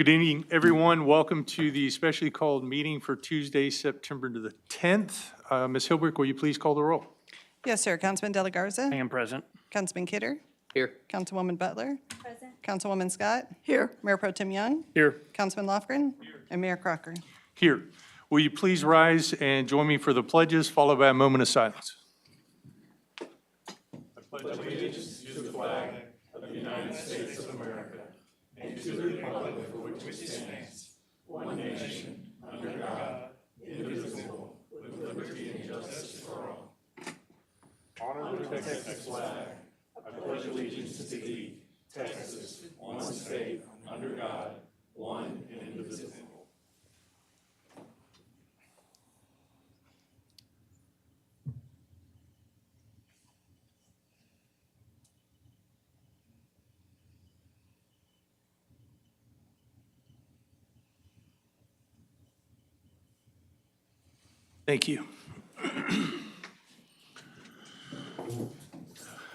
Good evening, everyone. Welcome to the specially called meeting for Tuesday, September the 10th. Ms. Hilbrick, will you please call the roll? Yes, sir. Councilman De La Garza. I am present. Councilman Kidder. Here. Councilwoman Butler. Present. Councilwoman Scott. Here. Mayor Pro Tem Young. Here. Councilman Lofgren. And Mayor Crocker. Here. Will you please rise and join me for the pledges, followed by a moment of silence? Thank you.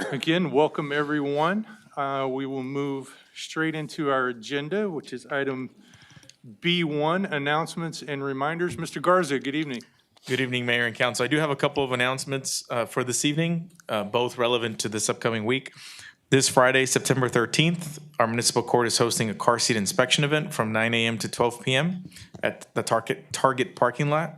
Again, welcome everyone. We will move straight into our agenda, which is item B1, announcements and reminders. Mr. Garza, good evening. Good evening, Mayor and Council. I do have a couple of announcements for this evening, both relevant to this upcoming week. This Friday, September 13th, our municipal court is hosting a car seat inspection event from 9 a.m. to 12 p.m. at the Target parking lot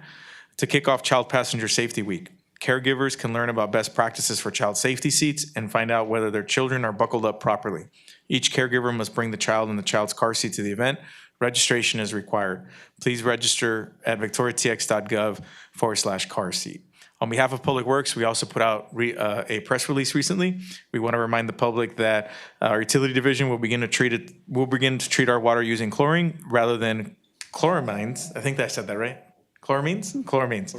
to kick off Child Passenger Safety Week. Caregivers can learn about best practices for child safety seats and find out whether their children are buckled up properly. Each caregiver must bring the child in the child's car seat to the event. Registration is required. Please register at victoriatx.gov/car seat. On behalf of Public Works, we also put out a press release recently. We want to remind the public that our utility division will begin to treat our water using chlorine rather than chloramines. I think I said that right. Chloramines? Chloramines.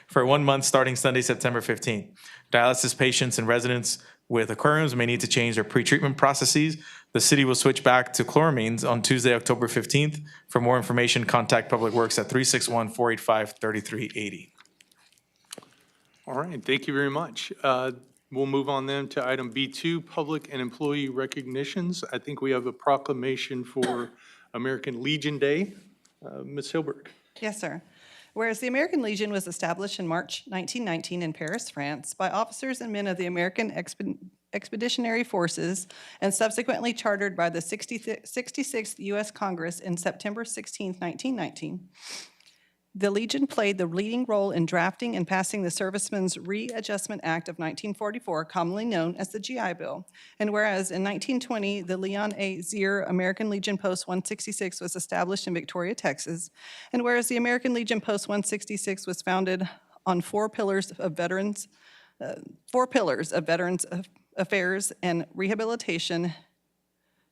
For 1 month starting Sunday, September 15th. Dialysis patients and residents with aquariums may need to change their pre-treatment processes. The city will switch back to chloramines on Tuesday, October 15th. For more information, contact Public Works at 361-485-3380. All right, thank you very much. We'll move on then to item B2, public and employee recognitions. I think we have a proclamation for American Legion Day. Ms. Hilberg. Yes, sir. Whereas the American Legion was established in March 1919 in Paris, France, by officers and men of the American Expeditionary Forces and subsequently chartered by the 66th U.S. Congress in September 16, 1919. The Legion played the leading role in drafting and passing the Servicemen's Readjustment Act of 1944, commonly known as the GI Bill. And whereas in 1920, the Leon A. Zier American Legion Post 166 was established in Victoria, Texas, and whereas the American Legion Post 166 was founded on four pillars of veterans affairs and rehabilitation,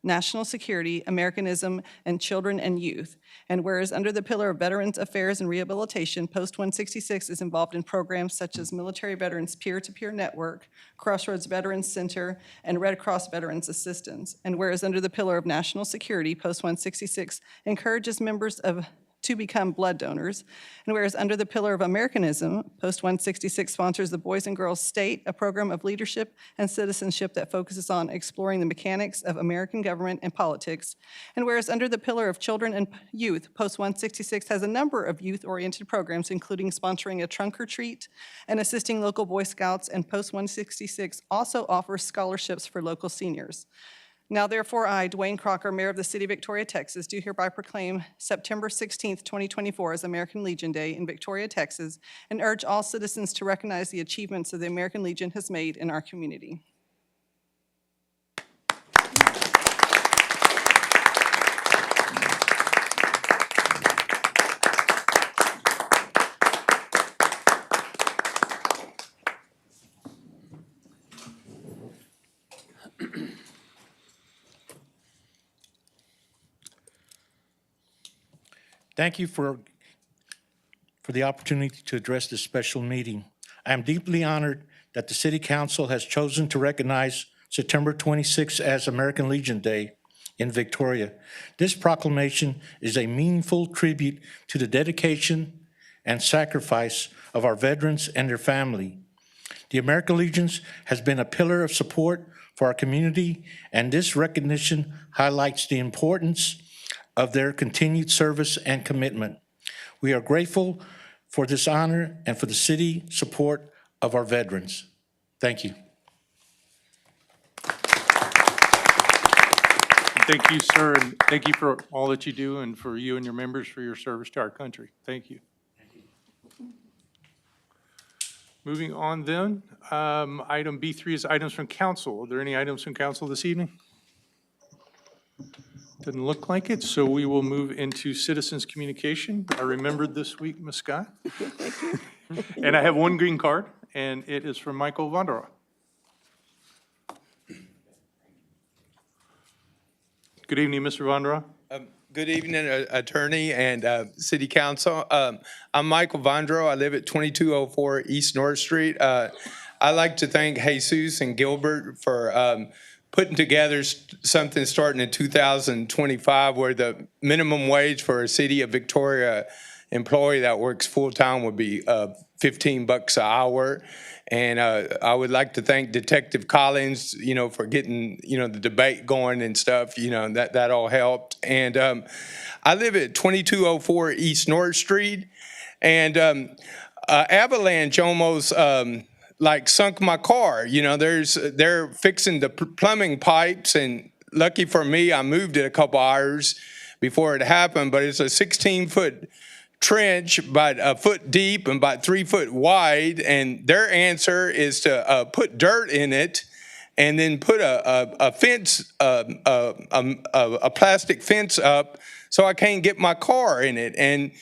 national security, Americanism, and children and youth. And whereas under the pillar of Veterans Affairs and Rehabilitation, Post 166 is involved in programs such as Military Veterans Peer-to-Peer Network, Crossroads Veterans Center, and Red Cross Veterans Assistance. And whereas under the pillar of National Security, Post 166 encourages members to become blood donors. And whereas under the pillar of Americanism, Post 166 sponsors the Boys and Girls State, a program of leadership and citizenship that focuses on exploring the mechanics of American government and politics. And whereas under the pillar of Children and Youth, Post 166 has a number of youth-oriented programs, including sponsoring a trunk or treat and assisting local Boy Scouts, and Post 166 also offers scholarships for local seniors. Now therefore I, Duane Crocker, Mayor of the City of Victoria, Texas, do hereby proclaim September 16th, 2024 as American Legion Day in Victoria, Texas, and urge all citizens to recognize the achievements that the American Legion has made in our community. Thank you for the opportunity to address this special meeting. I am deeply honored that the City Council has chosen to recognize September 26th as American Legion Day in Victoria. This proclamation is a meaningful tribute to the dedication and sacrifice of our veterans and their family. The American Legion has been a pillar of support for our community, and this recognition highlights the importance of their continued service and commitment. We are grateful for this honor and for the city support of our veterans. Thank you. Thank you, sir, and thank you for all that you do and for you and your members for your service to our country. Thank you. Moving on then, item B3 is items from council. Are there any items from council this evening? Doesn't look like it, so we will move into citizens' communication. I remembered this week, Ms. Scott. And I have one green card, and it is from Michael Vandera. Good evening, Mr. Vandera. Good evening, Attorney and City Council. I'm Michael Vondro. I live at 2204 East North Street. I'd like to thank Jesus and Gilbert for putting together something starting in 2025 where the minimum wage for a City of Victoria employee that works full-time would be $15 an hour. And I would like to thank Detective Collins, for getting, the debate going and stuff, that all helped. And I live at 2204 East North Street, and avalanche almost sunk my car. They're fixing the plumbing pipes, and lucky for me, I moved it a couple hours before it happened, but it's a 16-foot trench about a foot deep and about 3 foot wide, and their answer is to put dirt in it and then put a fence, a plastic fence up so I can't get my car in it. And,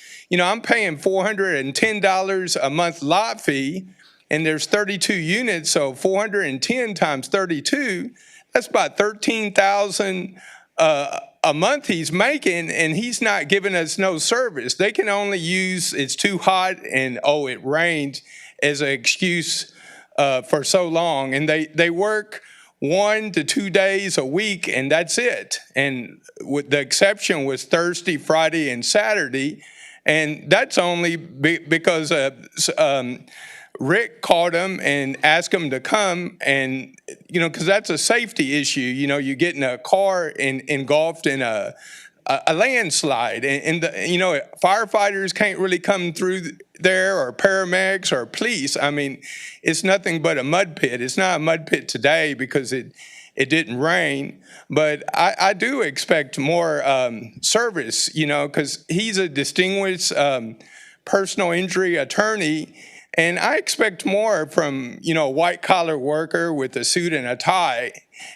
I'm paying $410 a month lot fee, and there's 32 units, so 410 times 32, that's about $13,000 a month he's making, and he's not giving us no service. They can only use it's too hot and it rained as an excuse for so long. And they work 1 to 2 days a week, and that's it. And with the exception was Thursday, Friday, and Saturday, and that's only because Rick called him and asked him to come, and because that's a safety issue. You get in a car engulfed in a landslide, and firefighters can't really come through there, or paramedics or police. I mean, it's nothing but a mud pit. It's not a mud pit today because it didn't rain, but I do expect more service. Because he's a distinguished personal injury attorney. And I expect more from, a white-collar worker with a suit and a tie.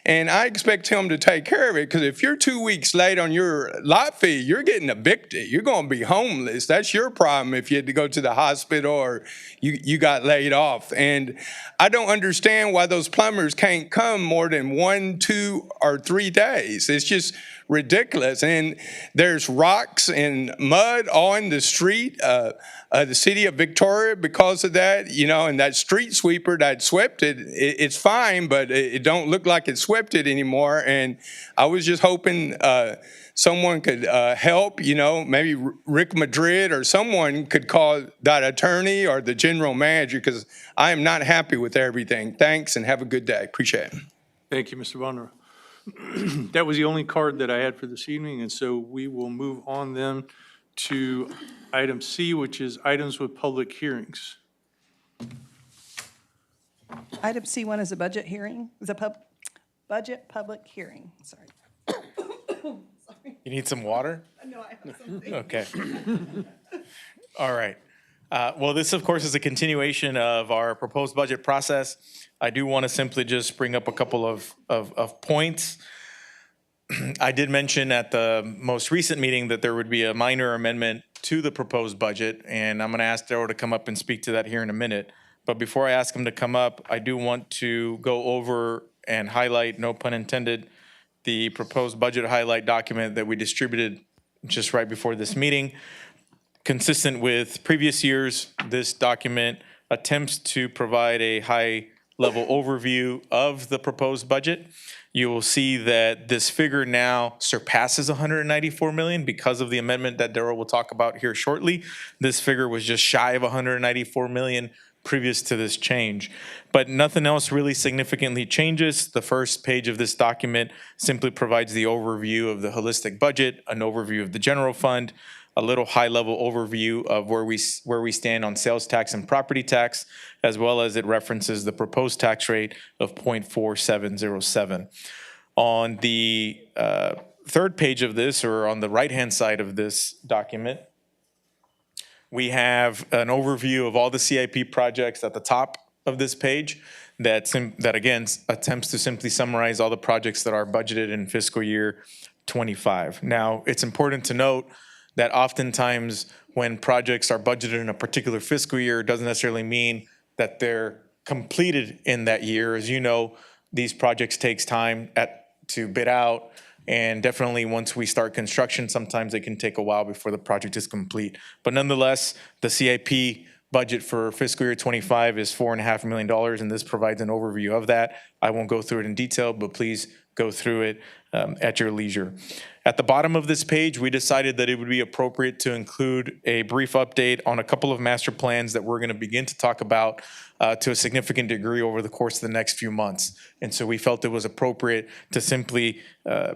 And I expect him to take care of it, because if you're 2 weeks late on your lot fee, you're getting evicted. You're going to be homeless. That's your problem if you had to go to the hospital or you got laid off. And I don't understand why those plumbers can't come more than 1, 2, or 3 days. It's just ridiculous. And there's rocks and mud all in the street. The City of Victoria, because of that, and that street sweeper that swept it, it's fine, but it don't look like it swept it anymore. And I was just hoping someone could help, maybe Rick Madrid or someone could call that attorney or the general manager, because I am not happy with everything. Thanks, and have a good day. Appreciate it. Thank you, Mr. Bonner. That was the only card that I had for this evening, and so we will move on then to item C, which is items with public hearings. Item C1 is a budget hearing, budget public hearing, sorry. You need some water? No, I have something. Okay. All right. Well, this, of course, is a continuation of our proposed budget process. I do want to simply just bring up a couple of points. I did mention at the most recent meeting that there would be a minor amendment to the proposed budget, and I'm going to ask Darryl to come up and speak to that here in a minute. But before I ask him to come up, I do want to go over and highlight, no pun intended, the proposed budget highlight document that we distributed just right before this meeting. Consistent with previous years, this document attempts to provide a high-level overview of the proposed budget. You will see that this figure now surpasses 194 million because of the amendment that Darryl will talk about here shortly. This figure was just shy of 194 million previous to this change. But nothing else really significantly changes. The first page of this document simply provides the overview of the holistic budget, an overview of the general fund, a little high-level overview of where we stand on sales tax and property tax, as well as it references the proposed tax rate of 0.4707. On the third page of this, or on the right-hand side of this document, we have an overview of all the CIP projects at the top of this page that again attempts to simply summarize all the projects that are budgeted in fiscal year 25. Now, it's important to note that oftentimes when projects are budgeted in a particular fiscal year, it doesn't necessarily mean that they're completed in that year. As you know, these projects takes time to bid out, and definitely once we start construction, sometimes it can take a while before the project is complete. But nonetheless, the CIP budget for fiscal year 25 is $4.5 million, and this provides an overview of that. I won't go through it in detail, but please go through it at your leisure. At the bottom of this page, we decided that it would be appropriate to include a brief update on a couple of master plans that we're going to begin to talk about to a significant degree over the course of the next few months. And so we felt it was appropriate to simply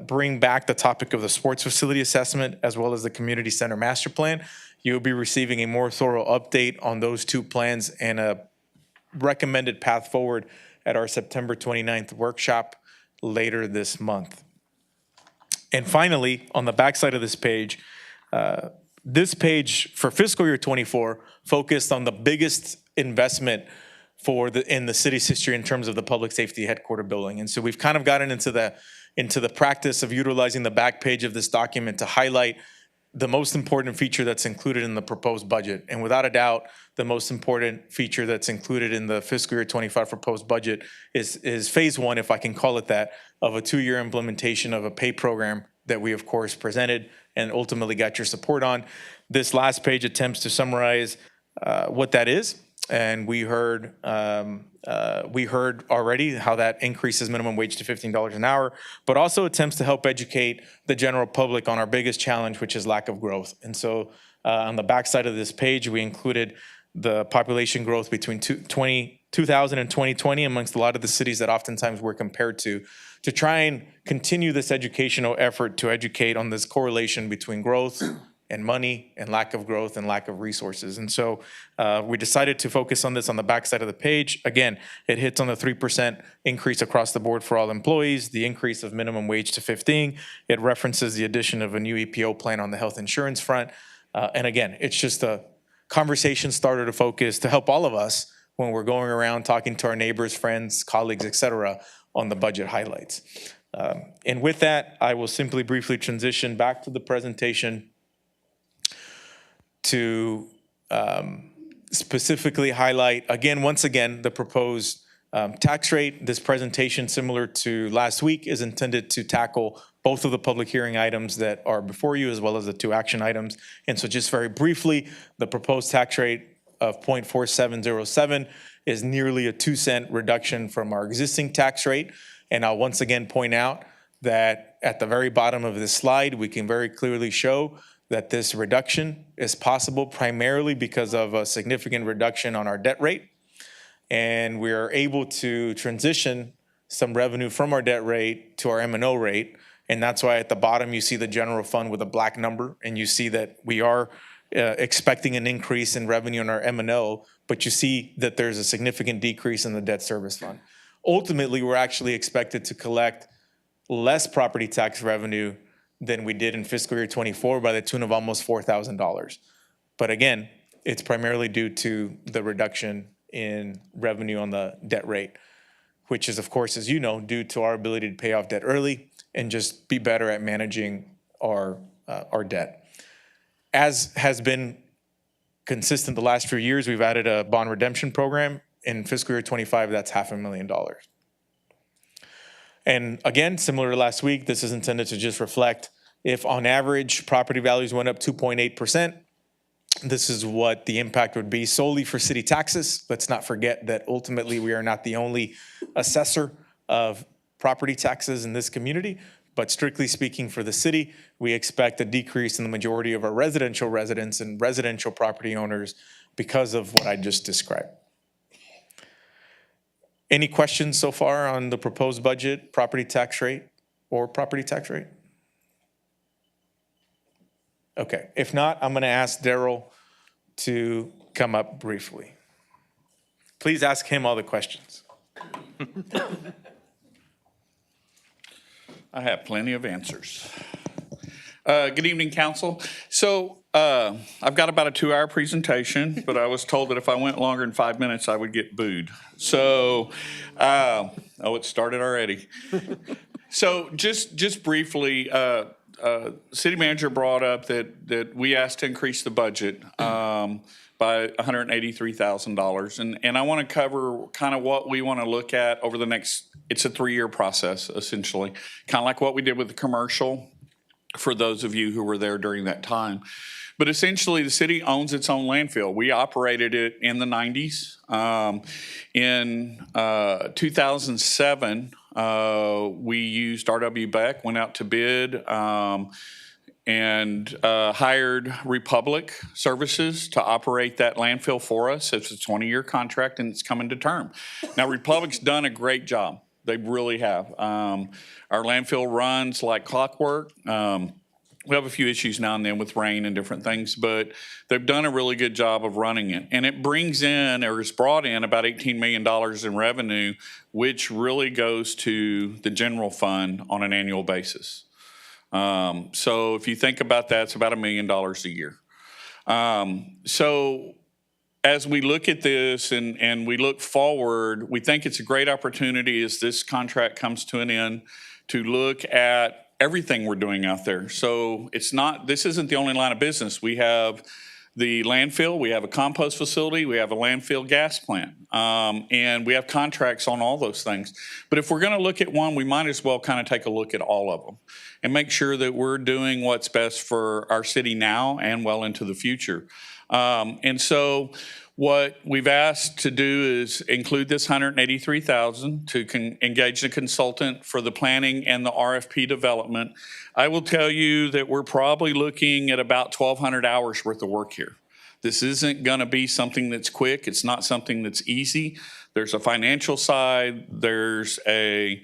bring back the topic of the sports facility assessment as well as the community center master plan. You'll be receiving a more thorough update on those two plans and a recommended path forward at our September 29th workshop later this month. And finally, on the backside of this page for fiscal year 24 focused on the biggest investment in the city's history in terms of the public safety headquarter building. And so we've kind of gotten into the practice of utilizing the back page of this document to highlight the most important feature that's included in the proposed budget. And without a doubt, the most important feature that's included in the fiscal year 25 proposed budget is phase one, if I can call it that, of a 2-year implementation of a pay program that we, of course, presented and ultimately got your support on. This last page attempts to summarize what that is. And we heard already how that increases minimum wage to $15 an hour, but also attempts to help educate the general public on our biggest challenge, which is lack of growth. And so on the backside of this page, we included the population growth between 2000 and 2020 amongst a lot of the cities that oftentimes we're compared to try and continue this educational effort to educate on this correlation between growth and money and lack of growth and lack of resources. And so we decided to focus on this on the backside of the page. Again, it hits on the 3% increase across the board for all employees, the increase of minimum wage to 15. It references the addition of a new EPO plan on the health insurance front. And again, it's just a conversation starter to focus to help all of us when we're going around talking to our neighbors, friends, colleagues, et cetera, on the budget highlights. And with that, I will simply briefly transition back to the presentation to specifically highlight, once again, the proposed tax rate. This presentation, similar to last week, is intended to tackle both of the public hearing items that are before you, as well as the 2 action items. And so just very briefly, the proposed tax rate of 0.4707 is nearly a 2-cent reduction from our existing tax rate. And I'll once again point out that at the very bottom of this slide, we can very clearly show that this reduction is possible primarily because of a significant reduction on our debt rate. And we are able to transition some revenue from our debt rate to our M&O rate. And that's why at the bottom you see the general fund with a black number, and you see that we are expecting an increase in revenue in our M&O, but you see that there's a significant decrease in the debt service fund. Ultimately, we're actually expected to collect less property tax revenue than we did in fiscal year 24 by the tune of almost $4,000. But again, it's primarily due to the reduction in revenue on the debt rate, which is, of course, as you know, due to our ability to pay off debt early and just be better at managing our debt. As has been consistent the last few years, we've added a bond redemption program. In fiscal year 25, that's $500,000. And again, similar to last week, this is intended to just reflect if on average property values went up 2.8%, this is what the impact would be solely for city taxes. Let's not forget that ultimately we are not the only assessor of property taxes in this community, but strictly speaking for the city, we expect a decrease in the majority of our residential residents and residential property owners because of what I just described. Any questions so far on the proposed budget, property tax rate, or property tax rate? Okay, if not, I'm going to ask Daryl to come up briefly. Please ask him all the questions. I have plenty of answers. Good evening, council. So I've got about a 2-hour presentation, but I was told that if I went longer than 5 minutes, I would get booed. So, it started already. So just briefly, city manager brought up that we asked to increase the budget by $183,000. And I want to cover kind of what we want to look at over the next, it's a 3-year process, essentially. Kind of like what we did with the commercial, for those of you who were there during that time. But essentially, the city owns its own landfill. We operated it in the 90s. In 2007, we used R.W. Beck, went out to bid, and hired Republic Services to operate that landfill for us. It's a 20-year contract, and it's coming to term. Now, Republic's done a great job. They really have. Our landfill runs like clockwork. We have a few issues now and then with rain and different things, but they've done a really good job of running it. And it brings in, or has brought in, about $18 million in revenue, which really goes to the general fund on an annual basis. So if you think about that, it's about $1 million a year. So as we look at this and we look forward, we think it's a great opportunity as this contract comes to an end to look at everything we're doing out there. So this isn't the only line of business. We have the landfill, we have a compost facility, we have a landfill gas plant, and we have contracts on all those things. But if we're going to look at one, we might as well kind of take a look at all of them and make sure that we're doing what's best for our city now and well into the future. And so what we've asked to do is include this $183,000 to engage the consultant for the planning and the RFP development. I will tell you that we're probably looking at about 1,200 hours worth of work here. This isn't going to be something that's quick. It's not something that's easy. There's a financial side. There's a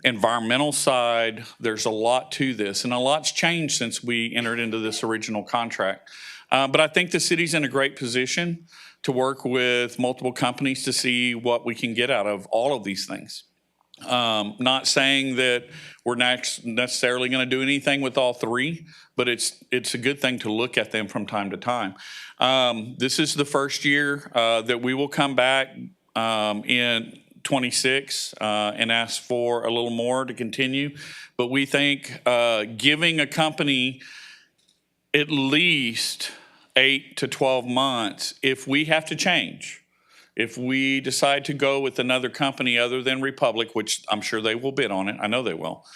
environmental side. There's a lot to this, and a lot's changed since we entered into this original contract. But I think the city's in a great position to work with multiple companies to see what we can get out of all of these things. Not saying that we're not necessarily going to do anything with all three, but it's a good thing to look at them from time to time. This is the first year that we will come back in 26 and ask for a little more to continue. But we think giving a company at least 8 to 12 months, if we have to change, if we decide to go with another company other than Republic, which I'm sure they will bid on it, I know they will,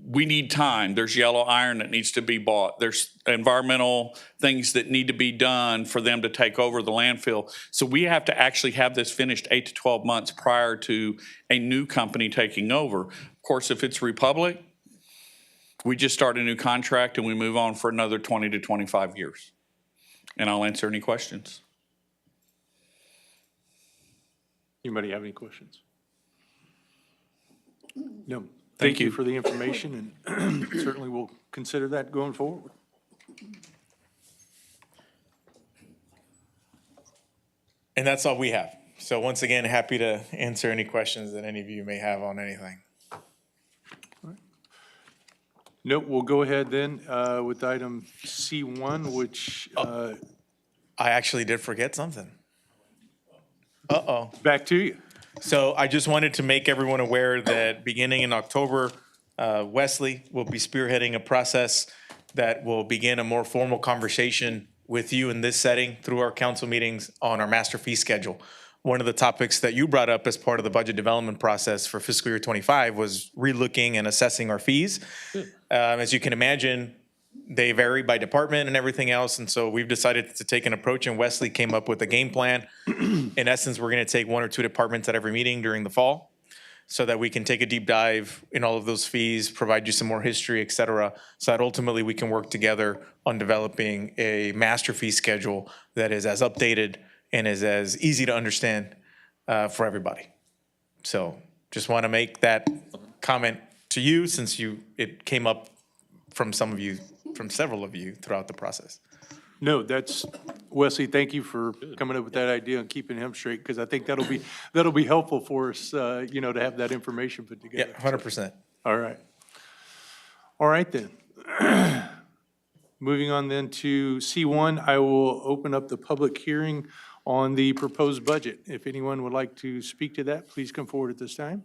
we need time. There's yellow iron that needs to be bought. There's environmental things that need to be done for them to take over the landfill. So we have to actually have this finished 8 to 12 months prior to a new company taking over. Of course, if it's Republic, we just start a new contract and we move on for another 20 to 25 years. And I'll answer any questions. Anybody have any questions? No. Thank you for the information, and certainly we'll consider that going forward. And that's all we have. So once again, happy to answer any questions that any of you may have on anything. No, we'll go ahead then with item C1, which, I actually did forget something. Uh-oh. back to you. So I just wanted to make everyone aware that beginning in October, Wesley will be spearheading a process that will begin a more formal conversation with you in this setting through our council meetings on our master fee schedule. One of the topics that you brought up as part of the budget development process for fiscal year 25 was relooking and assessing our fees. As you can imagine, they vary by department and everything else. And so we've decided to take an approach, and Wesley came up with a game plan. In essence, we're going to take 1 or 2 departments at every meeting during the fall so that we can take a deep dive in all of those fees, provide you some more history, et cetera, so that ultimately we can work together on developing a master fee schedule that is as updated and is as easy to understand for everybody. So just want to make that comment to you since it came up from several of you throughout the process. No, that's, Wesley, thank you for coming up with that idea and keeping him straight, because I think that'll be helpful for us, to have that information put Yeah, together. 100%. All right. All right, then. Moving on then to C1, I will open up the public hearing on the proposed budget. If anyone would like to speak to that, please come forward at this time.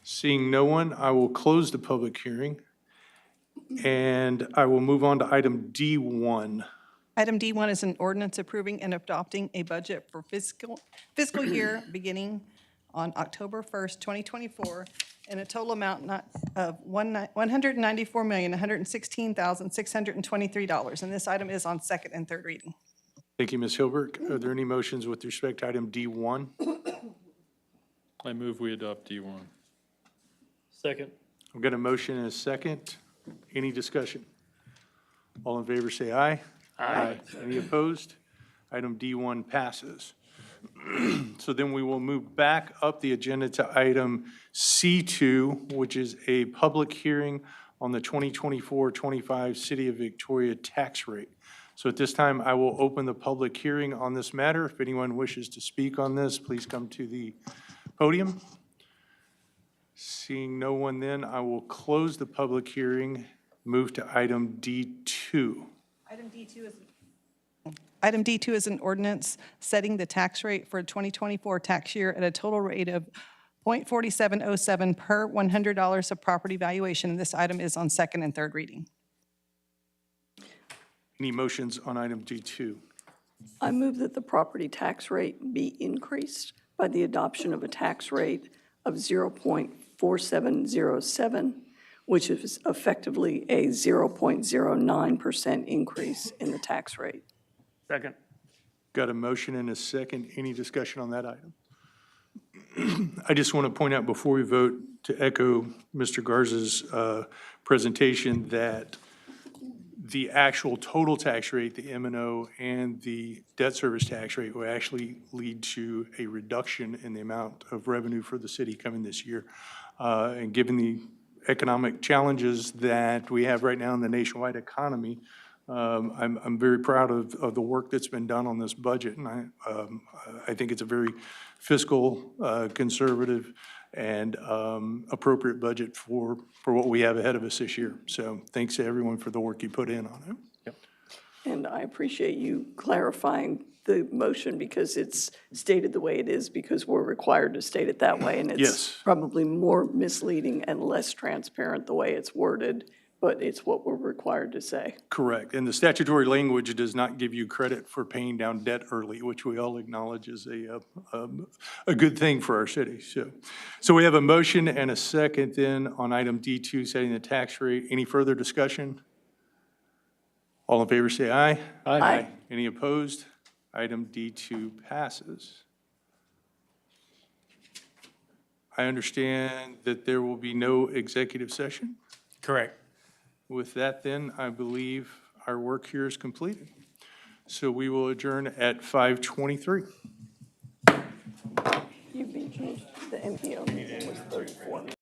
Seeing no one, I will close the public hearing, and I will move on to item D1. Item D1 is an ordinance approving and adopting a budget for fiscal year beginning on October 1st, 2024, in a total amount of $194,116,623. And this item is on second and third reading. Thank you, Ms. Hilbert. Are there any motions with respect to item D1? I move we adopt D1. Second. I've got a motion and a second. Any discussion? All in favor, say aye. Aye. Any opposed? Item D1 passes. So then we will move back up the agenda to item C2, which is a public hearing on the 2024-25 City of Victoria tax rate. So at this time, I will open the public hearing on this matter. If anyone wishes to speak on this, please come to the podium. Seeing no one then, I will close the public hearing, move to item D2. Item D2 is an ordinance setting the tax rate for 2024 tax year at a total rate of .4707 per $100 of property valuation. And this item is on second and third reading. Any motions on item D2? I move that the property tax rate be increased by the adoption of a tax rate of 0.4707, which is effectively a 0.09% increase in the tax rate. Second. Got a motion and a second. Any discussion on that item? I just want to point out before we vote, to echo Mr. Garza's presentation, that the actual total tax rate, the M&O, and the debt service tax rate will actually lead to a reduction in the amount of revenue for the city coming this year. And given the economic challenges that we have right now in the nationwide economy, I'm very proud of the work that's been done on this budget, and I think it's a very fiscal, conservative, and appropriate budget for what we have ahead of us this year. So thanks to everyone for the work you put in on it. And I appreciate you clarifying the motion because it's stated the way it is because we're required to state it that way. And it's Yes. probably more misleading and less transparent the way it's worded, but it's what we're required to say. Correct. And the statutory language does not give you credit for paying down debt early, which we all acknowledge is a good thing for our city. So we have a motion and a second then on item D2, setting the tax rate. Any further discussion? All in favor say aye. Aye. Any opposed? Item D2 passes. I understand that there will be no executive session. Correct. With that, then, I believe our work here is completed. So we will adjourn at 5:23. You beat me. The MPO meeting was 34 minutes.